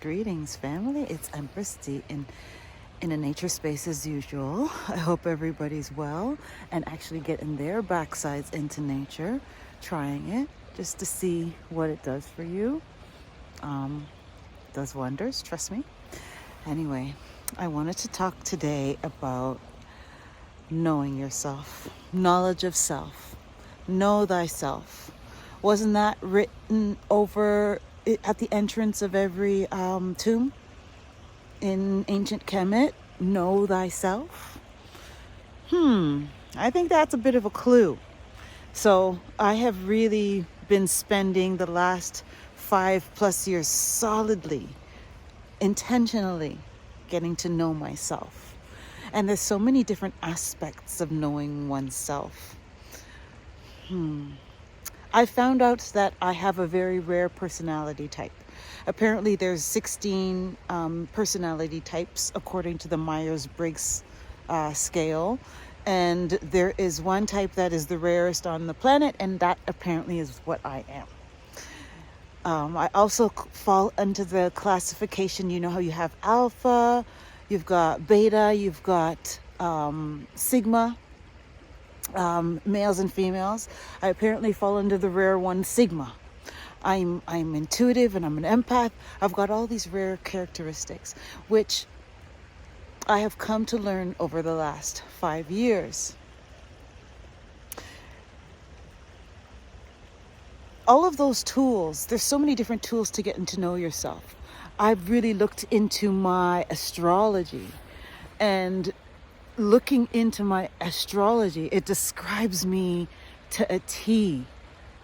Greetings, family. It's Empress D in a nature space as usual. I hope everybody's well and actually getting their backsides into nature, trying it just to see what it does for you. Does wonders, trust me. Anyway, I wanted to talk today about knowing yourself, knowledge of self. Know thyself. Wasn't that written over at the entrance of every tomb in ancient Kemet? Know thyself. I think that's a bit of a clue. So I have really been spending the last 5+ years solidly, intentionally getting to know myself. And there's so many different aspects of knowing oneself. I found out that I have a very rare personality type. Apparently there's 16 personality types according to the Myers-Briggs scale. And there is one type that is the rarest on the planet, and that apparently is what I am. I also fall into the classification, you know how you have alpha, you've got beta, you've got sigma. Males and females. I apparently fall into the rare one, sigma. I'm intuitive and I'm an empath. I've got all these rare characteristics, which I have come to learn over the last 5 years. All of those tools, there's so many different tools to getting to know yourself. I've really looked into my astrology, and looking into my astrology, it describes me to a T.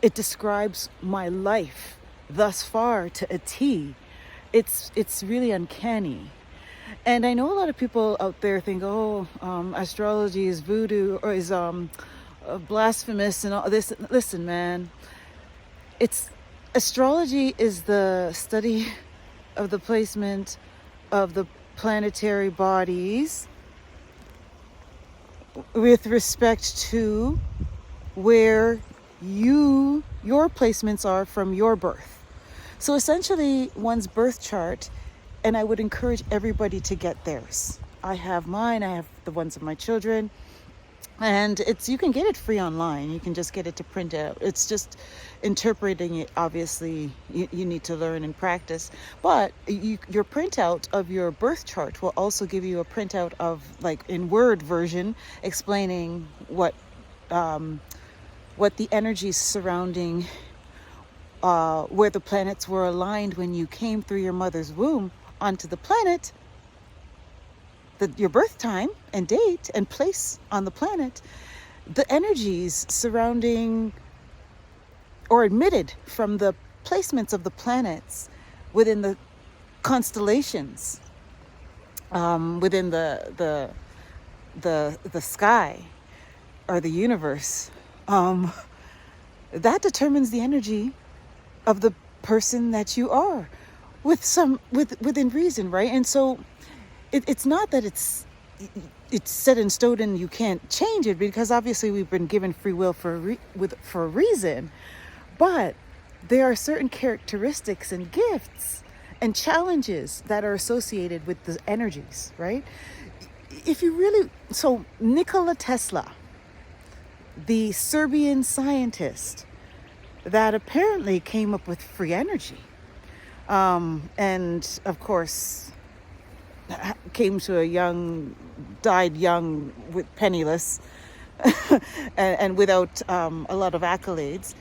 It describes my life thus far to a T. It's really uncanny. And I know a lot of people out there think, astrology is voodoo or is blasphemous and all this. Listen, man, astrology is the study of the placement of the planetary bodies with respect to where your placements are from your birth. So essentially one's birth chart, and I would encourage everybody to get theirs. I have mine, I have the ones of my children, and you can get it free online. You can just get it to print out. It's just interpreting it, obviously you need to learn and practice, but your printout of your birth chart will also give you a printout of, like, in Word version, explaining what the energies surrounding where the planets were aligned when you came through your mother's womb onto the planet, your birth time and date and place on the planet, the energies surrounding or emitted from the placements of the planets within the constellations, within the sky or the universe, that determines the energy of the person that you are, within reason, right? And so it's not that it's set in stone and you can't change it, because obviously we've been given free will for a reason. But there are certain characteristics and gifts and challenges that are associated with the energies, right? So Nikola Tesla, the Serbian scientist that apparently came up with free energy, and of course died young, with penniless, and without a lot of accolades.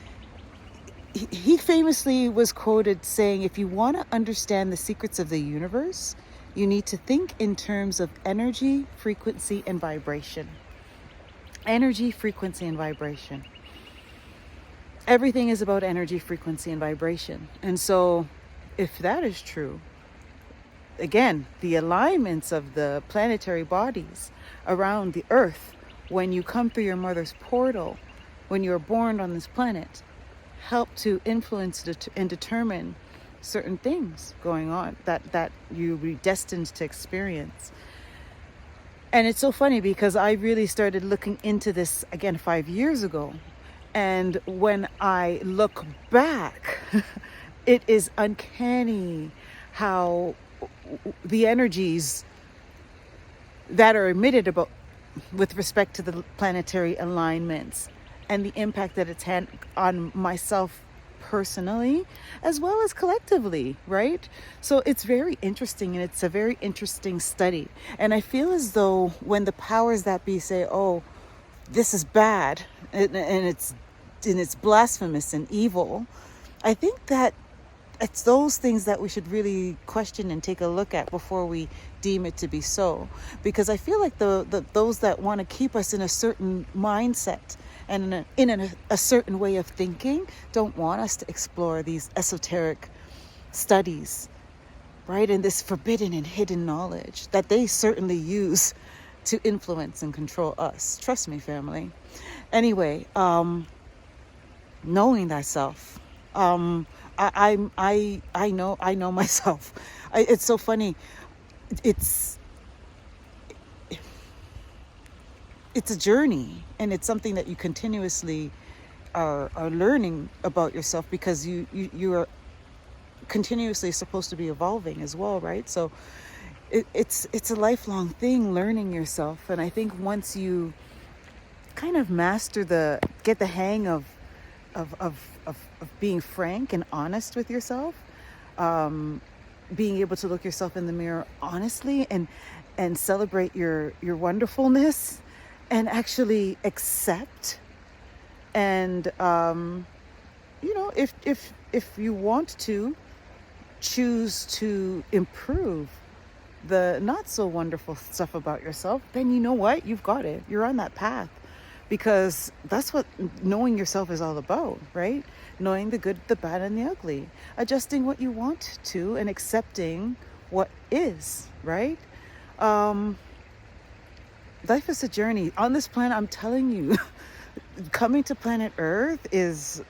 He famously was quoted saying, if you want to understand the secrets of the universe, you need to think in terms of energy, frequency, and vibration. Energy, frequency, and vibration. Everything is about energy, frequency, and vibration. And so if that is true, again, the alignments of the planetary bodies around the earth when you come through your mother's portal, when you're born on this planet, help to influence and determine certain things going on that you were destined to experience. And it's so funny because I really started looking into this again 5 years ago. And when I look back, it is uncanny how the energies that are emitted about with respect to the planetary alignments and the impact that it's had on myself personally as well as collectively, right? So it's very interesting, and it's a very interesting study. And I feel as though when the powers that be say, oh, this is bad, and it's blasphemous and evil, I think that it's those things that we should really question and take a look at before we deem it to be so. Because I feel like those that want to keep us in a certain mindset and in a certain way of thinking don't want us to explore these esoteric studies, right? And this forbidden and hidden knowledge that they certainly use to influence and control us. Trust me, family. Anyway, knowing thyself. I know myself. It's so funny. It's a journey, and it's something that you continuously are learning about yourself, because you are continuously supposed to be evolving as well, right? So it's a lifelong thing, learning yourself. And I think once you kind of get the hang of being frank and honest with yourself, being able to look yourself in the mirror honestly and celebrate your wonderfulness, and actually accept, and if you want to choose to improve the not so wonderful stuff about yourself, then you know what, you've got it, you're on that path. Because that's what knowing yourself is all about, right? Knowing the good, the bad, and the ugly. Adjusting what you want to and accepting what is, right? Life is a journey. On this planet, I'm telling you, coming to planet Earth it's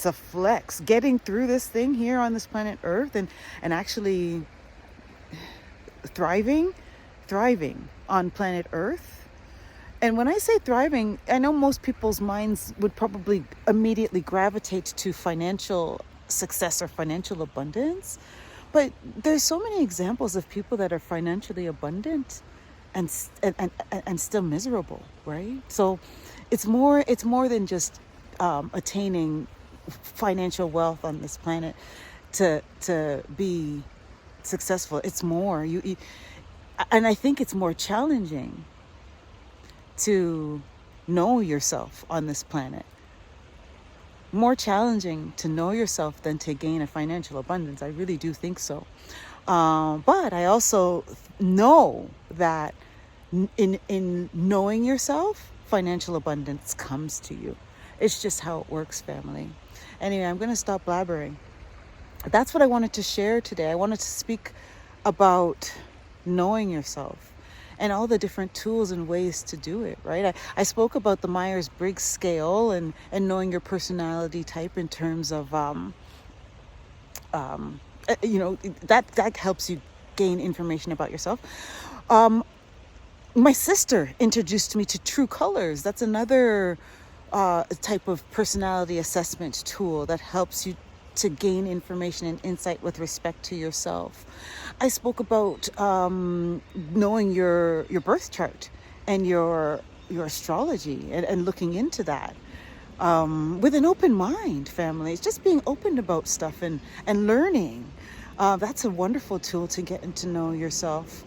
a flex. Getting through this thing here on this planet Earth and actually thriving on planet Earth. And when I say thriving, I know most people's minds would probably immediately gravitate to financial success or financial abundance. But there's so many examples of people that are financially abundant and still miserable, right? So it's more than just attaining financial wealth on this planet to be successful. It's more. And I think it's more challenging to know yourself on this planet. More challenging to know yourself than to gain a financial abundance. I really do think so. But I also know that in knowing yourself, financial abundance comes to you. It's just how it works, family. Anyway, I'm going to stop blabbering. That's what I wanted to share today. I wanted to speak about knowing yourself and all the different tools and ways to do it, right? I spoke about the Myers-Briggs scale and knowing your personality type in terms of, that helps you gain information about yourself. My sister introduced me to True Colors. That's another type of personality assessment tool that helps you to gain information and insight with respect to yourself. I spoke about knowing your birth chart and your astrology and looking into that with an open mind, family. It's just being open about stuff and learning. That's a wonderful tool to get to know yourself.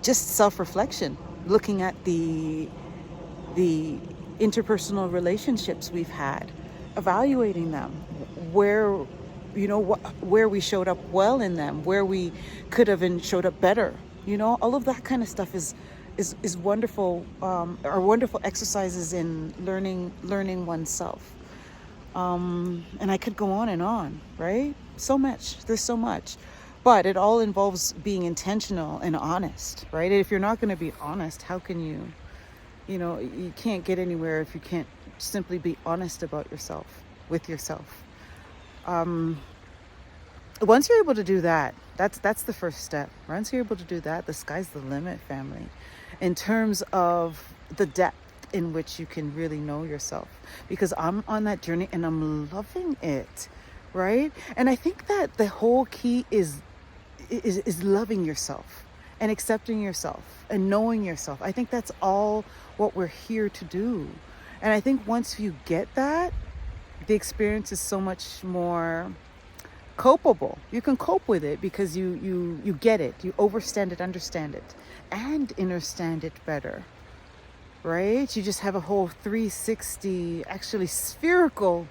Just self-reflection, looking at the interpersonal relationships we've had, evaluating them, where we showed up well in them, where we could have showed up better. All of that kind of stuff is wonderful, are wonderful exercises in learning oneself. And I could go on and on, right? So much. There's so much. But it all involves being intentional and honest, right? If you're not going to be honest, how can you can't get anywhere if you can't simply be honest about yourself, with yourself. Once you're able to do that, that's the first step. Once you're able to do that, the sky's the limit, family, in terms of the depth in which you can really know yourself. Because I'm on that journey and I'm loving it, right? And I think that the whole key is loving yourself and accepting yourself and knowing yourself. I think that's all what we're here to do. And I think once you get that, the experience is so much more copeable. You can cope with it because you get it. You overstand it, understand it, and understand it better. Right? You just have a whole 360, actually spherical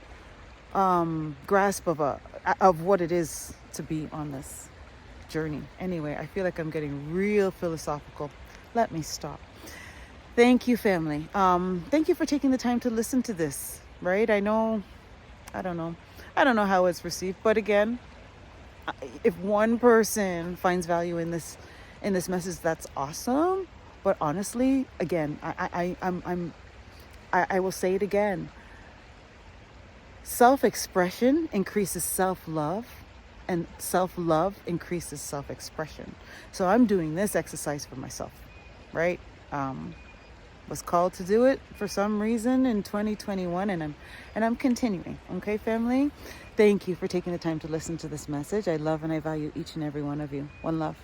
grasp of what it is to be on this journey. Anyway, I feel like I'm getting real philosophical. Let me stop. Thank you, family. Thank you for taking the time to listen to this. Right? I don't know how it's received, but again, if one person finds value in this message, that's awesome. But honestly, again, I will say it again. Self-expression increases self-love, and self-love increases self-expression. So I'm doing this exercise for myself, right? Was called to do it for some reason in 2021, and I'm continuing. Okay, family? Thank you for taking the time to listen to this message. I love and I value each and every one of you. One love.